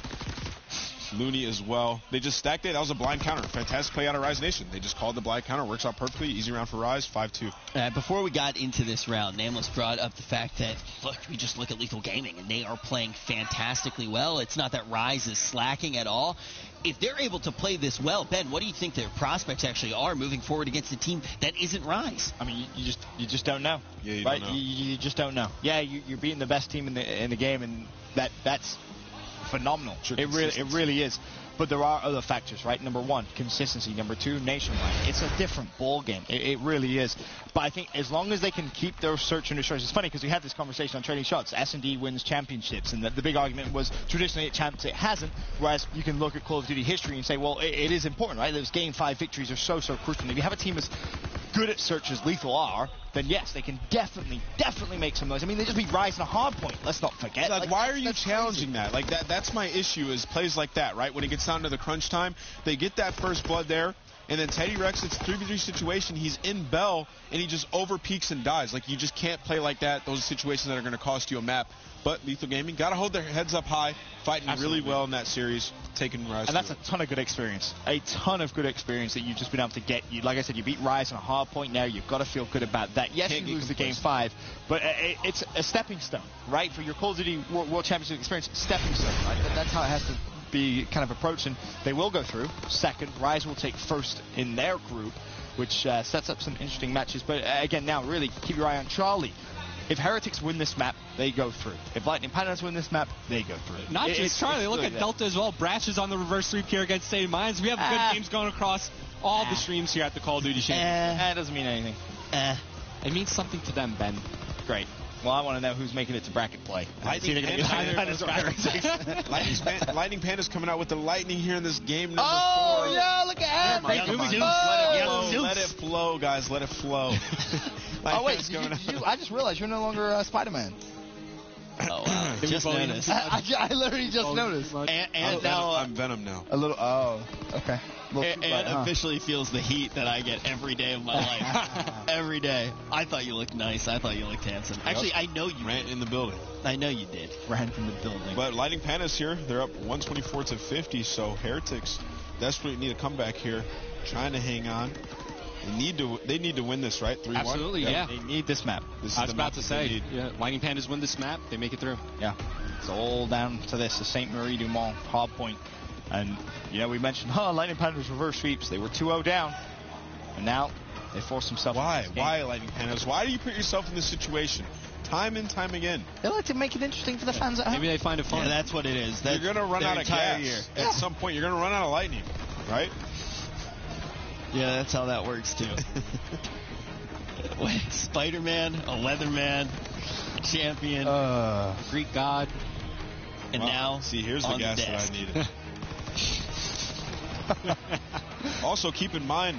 Looney as well. They just stacked it. That was a blind counter. Fantastic play out of Rise Nation. They just called the blind counter. Works out perfectly. Easy round for Rise. 5-2. Before we got into this round, Nameless brought up the fact that, look, we just look at Lethal Gaming, and they are playing fantastically well. It's not that Rise is slacking at all. If they're able to play this well, Ben, what do you think their prospects actually are moving forward against a team that isn't Rise? I mean, you just don't know. Yeah, you right? don't know. You just don't know. Yeah, you're beating the best team in the game, and that's phenomenal. It really is. But there are other factors, right? Number one, consistency. Number two, nationwide. It's a different ball game. It really is. But I think as long as they can keep their search and destroy, it's funny because we had this conversation on Trading Shots. S&D wins championships, and the big argument was traditionally at champs it hasn't. Whereas you can look at Call of Duty history and say, well, it is important, right? Those Game 5 victories are so crucial. And if you have a team as good at search as Lethal are, then yes, they can definitely make some noise. I mean, they just beat Rise in a hard point. Let's not forget. Like why are you challenging that? Like that's my issue is plays like that, right? When it gets down to the crunch time, they get that first blood there, and then Teddy Rex, it's 3v3 situation. He's in Bell, and he just over peaks and dies. Like you just can't play like that. Those are situations that are going to cost you a map. But Lethal Gaming got to hold their heads up high, fighting really well in that series, taking Rise. And that's a ton of good experience. A ton of good experience that you've just been able to get. Like I said, you beat Rise on a hard point now. You've got to feel good about that. Yes, you lose the Game 5, but it's a stepping stone, right? For your Call of Duty World Championship experience, stepping stone, right? That's how it has to be kind of approached, and they will go through second. Rise will take first in their group, which sets up some interesting matches. But again, now really keep your eye on Charlie. If Heretics win this map, they go through. If Lightning Pandas win this map, they go through. Not just Charlie. Look at Delta as well. Brash is on the reverse sweep here against State of Minds. We have good games going across all the streams here at the Call of Duty Championship. That doesn't mean anything. It means something to them, Ben. Great. Well, I want to know who's making it to bracket play. Lightning Panda's coming out with the Lightning here in this game number 4. Yeah, look at him. Let it flow, guys. Let it flow. Oh, wait. I just realized you're no longer Spider-Man. Oh, wow. Just noticed. I literally just noticed. And now I'm Venom now. A little. Oh, okay. And officially feels the heat that I get every day of my life. Every day. I thought you looked nice. I thought you looked handsome. Actually, I know you ran in the building. I know you did. Ran in the building. But Lightning Pandas here. They're up 124-50. So Heretics desperately need a comeback here, trying to hang on. They need to win this, right? 3-1? Absolutely, yeah. They need this map. I was about to say, Lightning Pandas win this map, they make it through. Yeah. It's all down to this, the St. Marie du Mont hard point. And, we mentioned, Lightning Pandas reverse sweeps. They were 2-0 down. And now they force themselves. Why? Why, Lightning Pandas? Why do you put yourself in this situation? Time and time again. They like to make it interesting for the fans at home. Maybe they find it fun. Yeah, that's what it is. You're going to run out of gas. Year. At some point, you're going to run out of lightning, right? Yeah, that's how that works, too. Spider-Man, a Leatherman, champion, Greek god. And now, see, here's the gas that I needed. Also, keep in mind,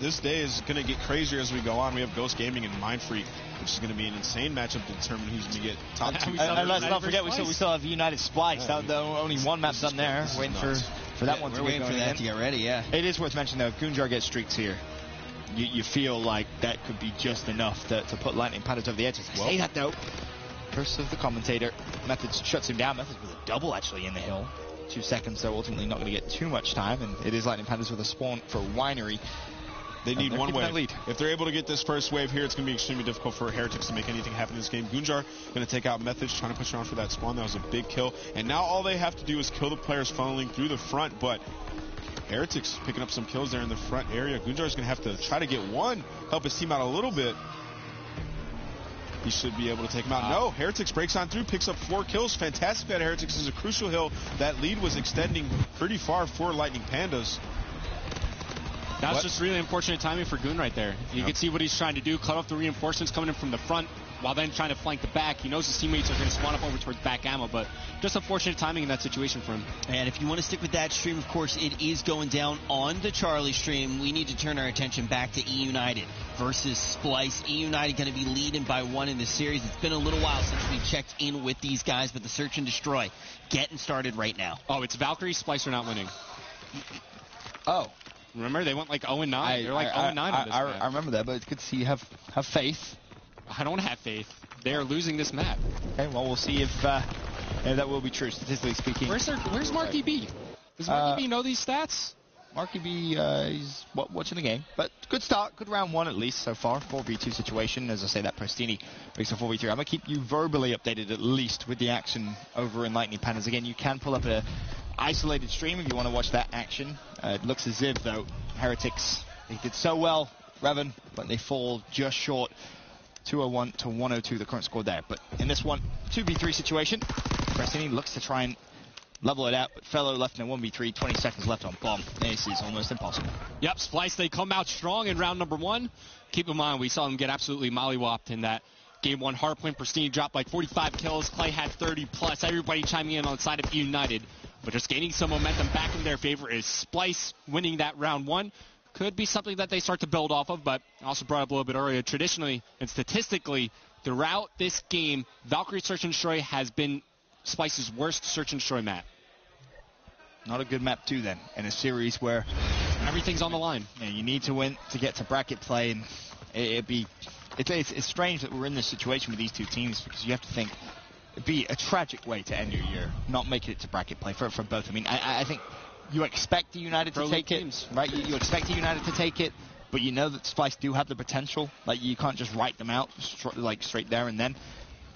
this day is going to get crazier as we go on. We have Ghost Gaming and Mind Freak, which is going to be an insane matchup to determine who's going to get top 2. And let's not forget, we still have United Splice. Only one map done there. Waiting for that one to waiting for that to get ready, yeah. It is worth mentioning, though, if Goonjar gets streaks here, you feel like that could be just enough to put Lightning Pandas over the edges. I say that, though. Curse of the commentator. Methods shuts him down. Methods with a double, actually, in the hill. 2 seconds, so ultimately not going to get too much time, and it is Lightning Pandas with a spawn for Winery. They need one wave. If they're able to get this first wave here, it's going to be extremely difficult for Heretics to make anything happen in this game. Goonjar going to take out Methods, trying to push around for that spawn. That was a big kill. And now all they have to do is kill the players funneling through the front, but Heretics picking up some kills there in the front area. Goonjar is going to have to try to get one, help his team out a little bit. He should be able to take him out. No, Heretics breaks on through, picks up 4 kills. Fantastic at Heretics is a crucial hill. That lead was extending pretty far for Lightning Pandas. That's just really unfortunate timing for Goon right there. You can see what he's trying to do, cut off the reinforcements coming in from the front. while then trying to flank the back. He knows his teammates are going to spawn up over towards back ammo, but just unfortunate timing in that situation for him. And if you want to stick with that stream, of course, it is going down on the Charlie stream. We need to turn our attention back to E United versus Splice. E United going to be leading by 1 in the series. It's been a little while since we checked in with these guys, but the search and destroy getting started right now. Oh, it's Valkyrie. Splice are not winning. Oh. Remember, they went like 0-9. They're like 0-9 on this map. I remember that, but it's good to see you have faith. I don't have faith. They are losing this map. Okay, well, we'll see if that will be true, statistically speaking. Where's Marky B? Does Marky B know these stats? Marky B, he's watching the game. But good start, good round 1 at least so far. 4v2 situation. As I say, that Prestini makes a 4v3. I'm going to keep you verbally updated at least with the action over in Lightning Pandas. Again, you can pull up a isolated stream if you want to watch that action. It looks as if, though, Heretics, they did so well, Revan, but they fall just short. 201 to 102, the current score there. But in this one, 2v3 situation, Prestini looks to try and level it out, but Fellow left in a 1v3, 20 seconds left on bomb. This is almost impossible. Yep, Splice, they come out strong in round number 1. Keep in mind, we saw them get absolutely mollywopped in that game 1 hardpoint. Prestini dropped like 45 kills. Clay had 30 plus. Everybody chiming in on the side of United. But just gaining some momentum back in their favor is Splice winning that round 1. Could be something that they start to build off of, but I also brought up a little bit earlier, traditionally and statistically, throughout this game, Valkyrie Search and Destroy has been Splice's worst Search and Destroy map. Not a good map, too, then, in a series where everything's on the line. Yeah, you need to win to get to bracket play, and it's strange that we're in this situation with these two teams, because you have to think it'd be a tragic way to end your year, not making it to bracket play for both. I mean, I think you expect the United to take it, right? You expect the United to take it, but you know that Splice do have the potential. Like, you can't just write them out straight there and then.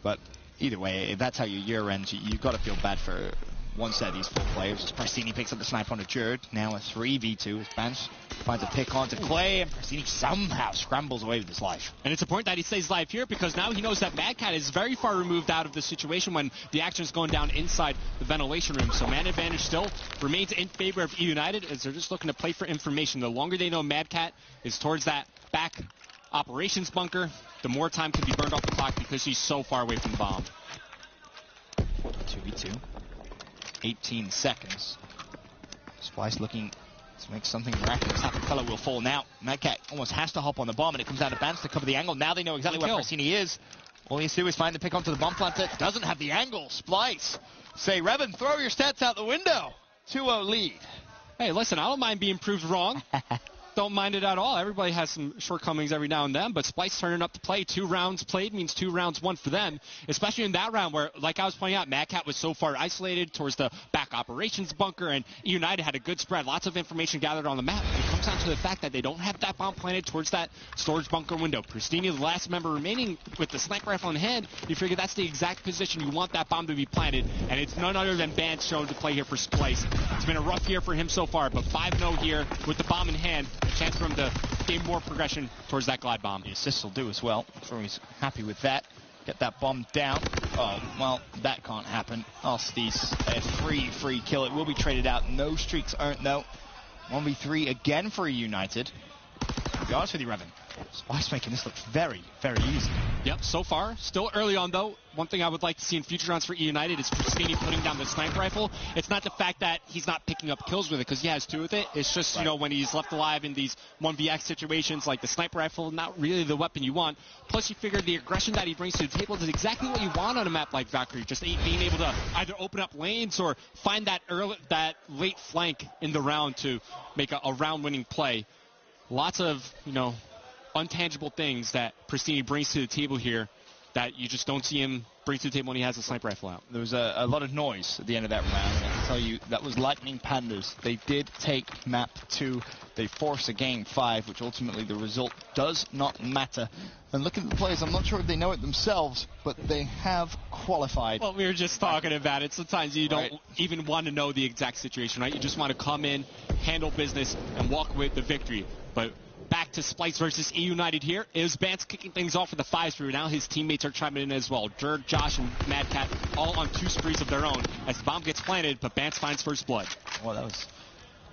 But either way, if that's how your year ends, you've got to feel bad for one set of these 4 players. As Prestini picks up the snipe on a Jerd, now a 3v2 as Bans finds a pick onto Clay, and Prestini somehow scrambles away with his life. And it's important that he stays live here, because now he knows that Mad Cat is very far removed out of the situation when the action is going down inside the ventilation room. So man advantage still remains in favor of E United, as they're just looking to play for information. The longer they know Mad Cat is towards that back operations bunker, the more time can be burned off the clock because he's so far away from the bomb. 2v2. 18 seconds. Splice looking to make something miraculous happen. Fellow will fall now. Mad Cat almost has to hop on the bomb, and it comes out of Bans to cover the angle. Now they know exactly where Prestini is. All he has to do is find the pick onto the bomb planter. Doesn't have the angle. Splice say, Revan, throw your stats out the window. 2-0 lead. Hey, listen, I don't mind being proved wrong. Don't mind it at all. Everybody has some shortcomings every now and then, but Splice turning up to play. 2 rounds played means 2 rounds won for them, especially in that round where, like I was pointing out, Mad Cat was so far isolated towards the back operations bunker, and United had a good spread. Lots of information gathered on the map. It comes down to the fact that they don't have that bomb planted towards that storage bunker window. Prestini, the last member remaining with the sniper rifle in hand, you figure that's the exact position you want that bomb to be planted, and it's none other than Bans shown to play here for Splice. It's been a rough year for him so far, but 5-0 here with the bomb in hand. A chance for him to gain more progression towards that glide bomb. The assists will do as well. I'm sure he's happy with that. Get that bomb down. Oh, well, that can't happen. Steez, a free kill. It will be traded out. No streaks earned, though. 1v3 again for United. To be honest with you, Revan, Splice making this look very, very easy. Yep, so far. Still early on, though. One thing I would like to see in future rounds for E United is Prestini putting down the sniper rifle. It's not the fact that he's not picking up kills with it, because he has 2 with it. It's just, you know, when he's left alive in these 1vx situations, like the sniper rifle, not really the weapon you want. Plus, you figure the aggression that he brings to the table is exactly what you want on a map like Valkyrie. Just being able to either open up lanes or find that late flank in the round to make a round-winning play. Lots of, you know, untangible things that Prestini brings to the table here that you just don't see him bring to the table when he has a sniper rifle out. There was a lot of noise at the end of that round. I can tell you that was Lightning Pandas. They did take map 2. They force a game 5, which ultimately the result does not matter. And looking at the players, I'm not sure if they know it themselves, but they have qualified. Well, we were just talking about it. Sometimes you don't even want to know the exact situation, right? You just want to come in, handle business, and walk with the victory. But back to Splice versus E United here. Is Bans kicking things off for the 5 spree. Now his teammates are chiming in as well. Jerd, Josh, and Mad Cat all on 2 sprees of their own as the bomb gets planted, but Bans finds first blood. Well, that was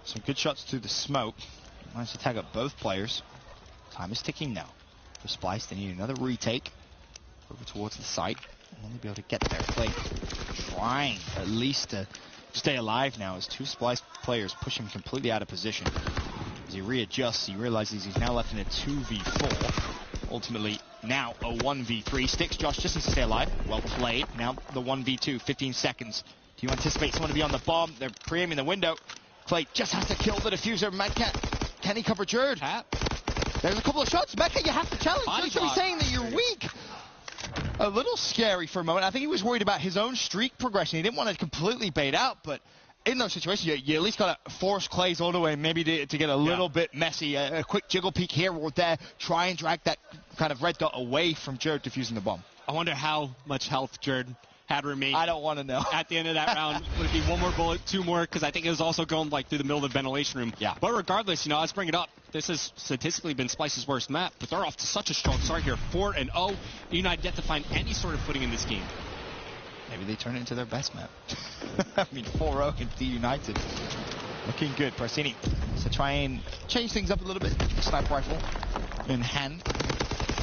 some good shots through the smoke. Managed to tag up both players. Time is ticking now. For Splice, they need another retake. over towards the site. Only be able to get there. Clay trying at least to stay alive now as two Splice players push him completely out of position. As he readjusts, he realizes he's now left in a 2v4. Ultimately, now a 1v3. Sticks Josh just needs to stay alive. Well played. Now the 1v2, 15 seconds. Do you anticipate someone to be on the bomb? They're pre-aiming the window. Clay just has to kill the diffuser. Madcat, can he cover Jerd? There's a couple of shots. Madcat, you have to challenge. You should be saying that you're weak. A little scary for a moment. I think he was worried about his own streak progression. He didn't want to completely bait out, but in those situations, you at least got to force Clay's all the way, maybe to get a little bit messy. A quick jiggle peek here or there. Try and drag that kind of red dot away from Jerd defusing the bomb. I wonder how much health Jerd had remained. I don't want to know. At the end of that round, would it be one more bullet, two more? Because I think it was also going like through the middle of the ventilation room. Yeah. But regardless, let's bring it up. This has statistically been Splice's worst map, but they're off to such a strong start here. 4-0. United yet to find any sort of footing in this game. Maybe they turn it into their best map. I mean, 4-0 into United. Looking good. Prasini to try and change things up a little bit. Sniper rifle in hand.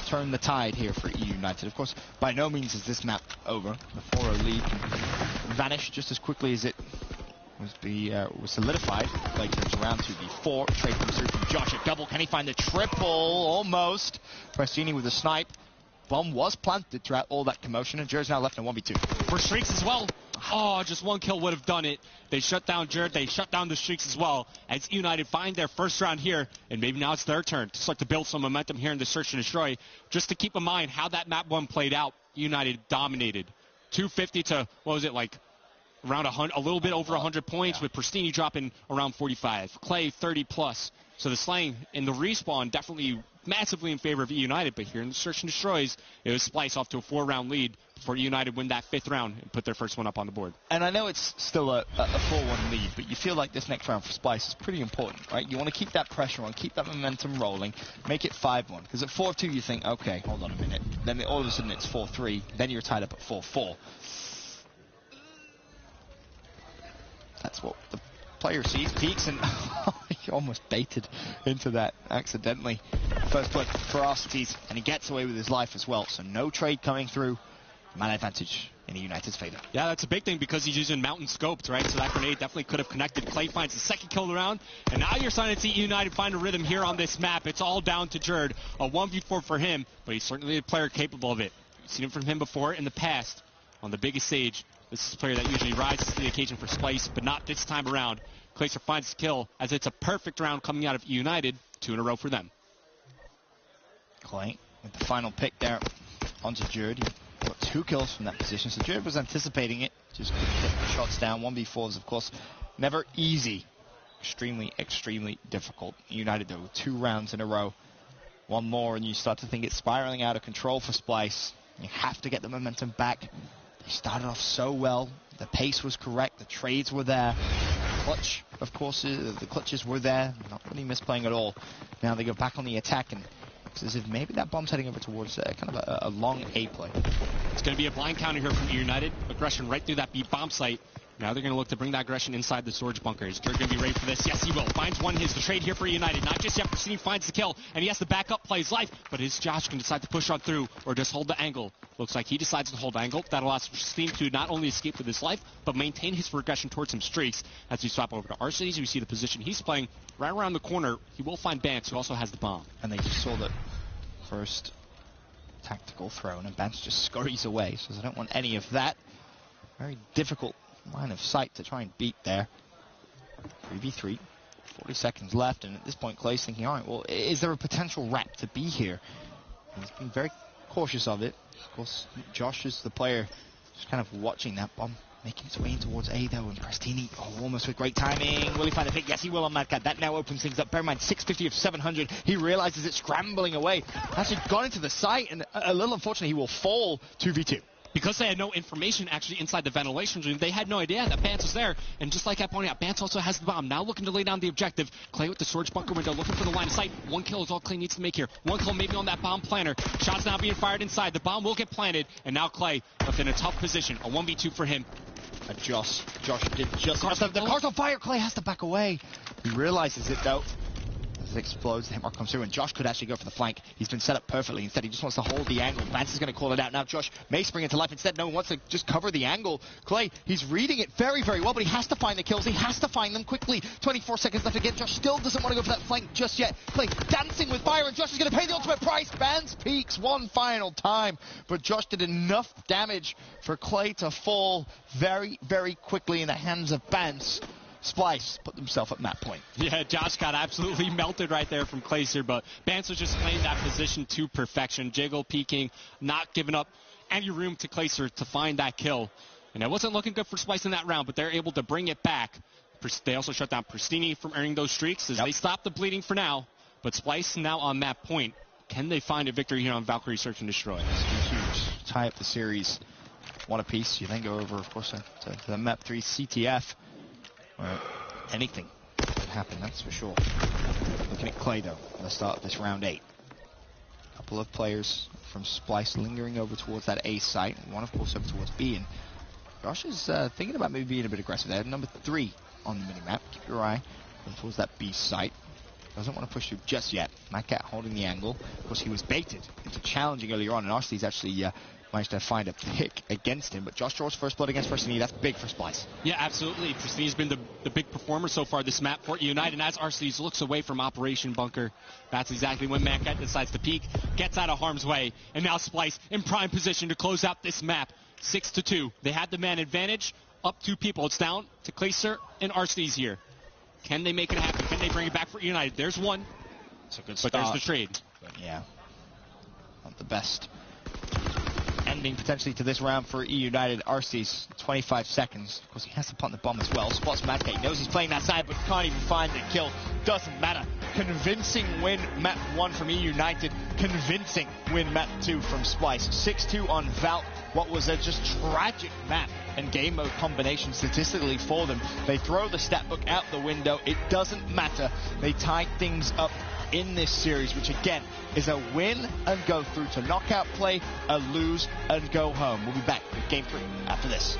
Turn the tide here for EU United. Of course, by no means is this map over. The 4-0 lead can vanish just as quickly as it was solidified. Clay turns around to the 4. Trade comes through from Josh. A double. Can he find the triple? Almost. Prasini with a snipe. Bomb was planted throughout all that commotion, and Jerd's now left in 1v2. For streaks as well. Oh, just one kill would have done it. They shut down Jerd. They shut down the streaks as well. As United find their first round here, and maybe now it's their turn to start to build some momentum here in the search and destroy. Just to keep in mind how that map 1 played out, United dominated. 250 to, what was it, like around 100, a little bit over 100 points, with Pristini dropping around 45. Clay 30 plus. So the slaying and the respawn definitely massively in favor of United, but here in the search and destroys, it was Splice off to a 4-round lead before United win that 5th round and put their first one up on the board. And I know it's still a 4-1 lead, but you feel like this next round for Splice is pretty important, right? You want to keep that pressure on, keep that momentum rolling, make it 5-1. Because at 4-2 you think, okay, hold on a minute. Then all of a sudden it's 4-3. Then you're tied up at 4-4. That's what the player sees, peeks, and he almost baited into that accidentally. First blood ferocities, and he gets away with his life as well. So no trade coming through. Man advantage in United's favor. Yeah, that's a big thing because he's using mountain scoped, right? So that grenade definitely could have connected. Clay finds the second kill of the round, and now you're starting to see United find a rhythm here on this map. It's all down to Jerd. A 1v4 for him, but he's certainly a player capable of it. You've seen it from him before in the past on the biggest stage. This is a player that usually rises to the occasion for Splice, but not this time around. Clayser finds the kill as it's a perfect round coming out of United. 2 in a row for them. Clay with the final pick there onto Jerd. He got 2 kills from that position, so Jerd was anticipating it. Just couldn't get the shots down. 1v4s, of course, never easy. Extremely, extremely difficult. United, though, 2 rounds in a row. One more, and you start to think it's spiraling out of control for Splice. You have to get the momentum back. They started off so well. The pace was correct. The trades were there. Clutch, of course, the clutches were there. Not really misplaying at all. Now they go back on the attack, and it's as if maybe that bomb's heading over towards kind of a long A play. It's going to be a blind counter here from United. Aggression right through that B bomb site. Now they're going to look to bring that aggression inside the storage bunkers. Jerd going to be ready for this. Yes, he will. Finds one. His the trade here for United. Not just yet. Pristini finds the kill, and he has to back up, play his life. But is Josh going to decide to push on through or just hold the angle? Looks like he decides to hold angle. That allows Pristini to not only escape with his life, but maintain his progression towards some streaks. As we swap over to Arcides, we see the position he's playing right around the corner. He will find Bance, who also has the bomb. And they just saw that first tactical throw, and Bance just scurries away. So I don't want any of that. Very difficult line of sight to try and beat there. 3v3, 40 seconds left, and at this point Clay's thinking, all right, well, is there a potential wrap to be here? And he's been very cautious of it. Of course, Josh is the player just kind of watching that bomb, making its way in towards A, though, and Prestini, almost with great timing. Will he find a pick? Yes, he will on Madcat. That now opens things up. Bear in mind, 650 of 700. He realizes it's scrambling away. Actually gone into the site, and a little unfortunately, he will fall 2v2. Because they had no information actually inside the ventilation room, they had no idea that Bance was there. And just like I pointed out, Bance also has the bomb. Now looking to lay down the objective. Clay with the storage bunker window, looking for the line of sight. 1 kill is all Clay needs to make here. 1 kill maybe on that bomb planter. Shots now being fired inside. The bomb will get planted. And now Clay left in a tough position. A 1v2 for him. Josh did just... The car's on fire. Clay has to back away. He realizes it, though. it explodes, the hit mark comes through, and Josh could actually go for the flank. He's been set up perfectly. Instead, he just wants to hold the angle. Vance is going to call it out. Now Josh may spring into life. Instead, no one wants to just cover the angle. Clay, he's reading it very, very well, but he has to find the kills. He has to find them quickly. 24 seconds left again. Josh still doesn't want to go for that flank just yet. Clay dancing with fire, and Josh is going to pay the ultimate price. Vance peaks one final time, but Josh did enough damage for Clay to fall very, very quickly in the hands of Vance. Splice put themselves at that point. Yeah, Josh got absolutely melted right there from Clayster, but Vance was just playing that position to perfection. Jiggle, peeking, not giving up any room to Clayster to find that kill. And it wasn't looking good for Splice in that round, but they're able to bring it back. They also shut down Pristini from earning those streaks as they stop the bleeding for now. But Splice now on that point. Can they find a victory here on Valkyrie Search and Destroy? Huge. Tie up the series one apiece. You then go over, of course, to the map 3 CTF. Where anything could happen, that's for sure. Looking at Clay, though, at the start of this round 8. A couple of players from Splice lingering over towards that A site. One, of course, over towards B. And Josh is thinking about maybe being a bit aggressive there. Number 3 on the minimap. Keep your eye towards that B site. Doesn't want to push through just yet. Matcat holding the angle. Of course, he was baited into challenging earlier on, and Arcee's actually managed to find a pick against him. But Josh draws first blood against Pristini. That's big for Splice. Yeah, absolutely. Pristini's been the big performer so far this map for United. And as Arcee's looks away from Operation Bunker, that's exactly when Matcat decides to peek, gets out of harm's way, and now Splice in prime position to close out this map. 6-2. They had the man advantage. Up 2 people. It's down to Clayster and Arcee's here. Can they make it happen? Can they bring it back for United? There's one. It's a good start. But there's the trade. But yeah, not the best ending potentially to this round for United. Arcee's 25 seconds. Of course, he has to plant the bomb as well. Spots Matcat. He knows he's playing that side, but can't even find the kill. Doesn't matter. Convincing win map 1 from United. Convincing win map 2 from Splice. 6-2 on Valk. What was a just tragic map and game mode combination statistically for them. They throw the stat book out the window. It doesn't matter. They tied things up in this series, which again is a win and go through to knockout play, a lose and go home. We'll be back with game 3 after this.